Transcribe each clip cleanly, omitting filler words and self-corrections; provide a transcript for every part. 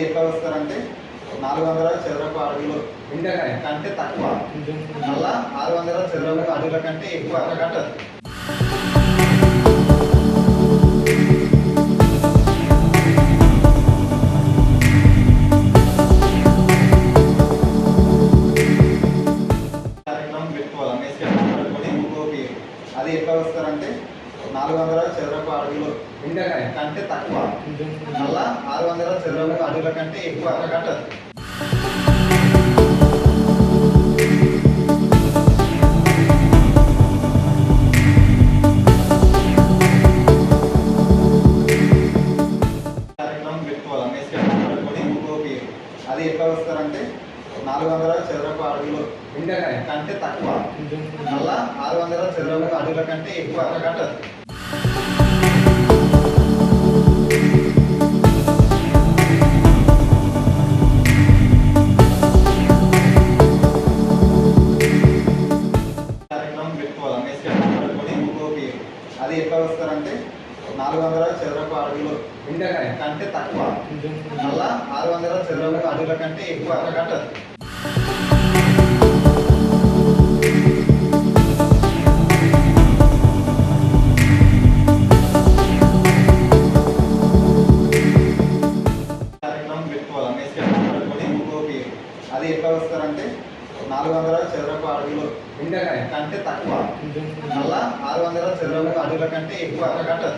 ఎట్లా వస్తారంటే 400 చదరపు అడుగులు కంటే తక్కువ, మళ్ళా 600 చదరపు అడుగుల కంటే ఎక్కువ కట్టదు. కార్యక్రమం పెట్టుకోవాలి. మేస్త్రి మాట్లాడుకొని ఇంకోటి అది ఎట్లా వస్తారంటే 400 చదరపు అడుగులు కంటే తక్కువ, మళ్ళా 600 చదరపు అడుగుల కంటే ఎక్కువ కట్టదు. కార్యక్రమం పెట్టుకోవాలి. మేస్త్రి మాట్లాడుకొని ఇంకోటి అది ఎట్లా వస్తారంటే 400 చదరపు అడుగులు కంటే తక్కువ, మళ్ళా 600 చదరపు అడుగుల కంటే ఎక్కువ కట్టదు. కార్యక్రమం పెట్టుకోవాలి. మేస్త్రి మాట్లాడుకొని ఇంకోటి అది ఎట్లా వస్తారంటే 400 చదరపు అడుగులు కంటే తక్కువ, మళ్ళా 600 చదరపు అడుగుల కంటే ఎక్కువ కట్టదు. కార్యక్రమం పెట్టుకోవాలి. మేస్త్రి మాట్లాడుకొని ఇంకోటి అది ఎట్లా వస్తారంటే 400 చదరపు అడుగులు కంటే తక్కువ, మళ్ళా 600 చదరపు అడుగుల కంటే ఎక్కువ కట్టదు.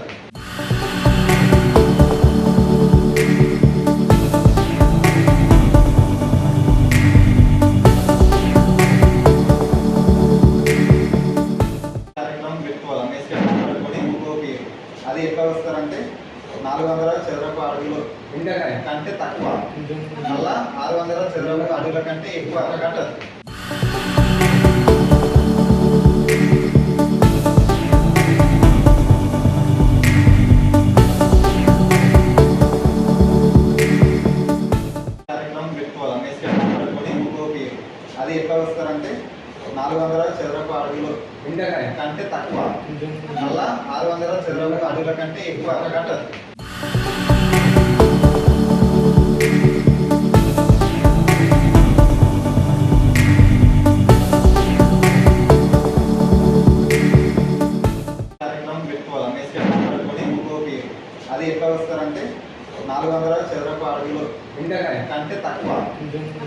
కార్యక్రమం పెట్టుకోవాలి. మేస్త్రి మాట్లాడుకొని ఇంకోటి అది ఎట్లా వస్తారంటే 400 చదరపు అడుగులు కంటే తక్కువ, మళ్ళా 600 చదరపు అడుగుల కంటే ఎక్కువ కట్టదు. కార్యక్రమం పెట్టుకోవాలి. మేస్త్రి మాట్లాడుకొని ఇంకోటి అది ఎట్లా వస్తారంటే 400 చదరపు అడుగులు కంటే తక్కువ, మళ్ళా 600 చదరపు అడుగుల కంటే ఎక్కువ కట్టదు. కార్యక్రమం పెట్టుకోవాలి. మేస్త్రి మాట్లాడుకొని ఇంకోటి అది ఎట్లా వస్తారంటే 400 చదరపు అడుగులు కంటే తక్కువ,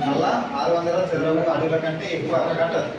మళ్ళా 600 చదరపు అడుగుల కంటే ఎక్కువ కట్టదు.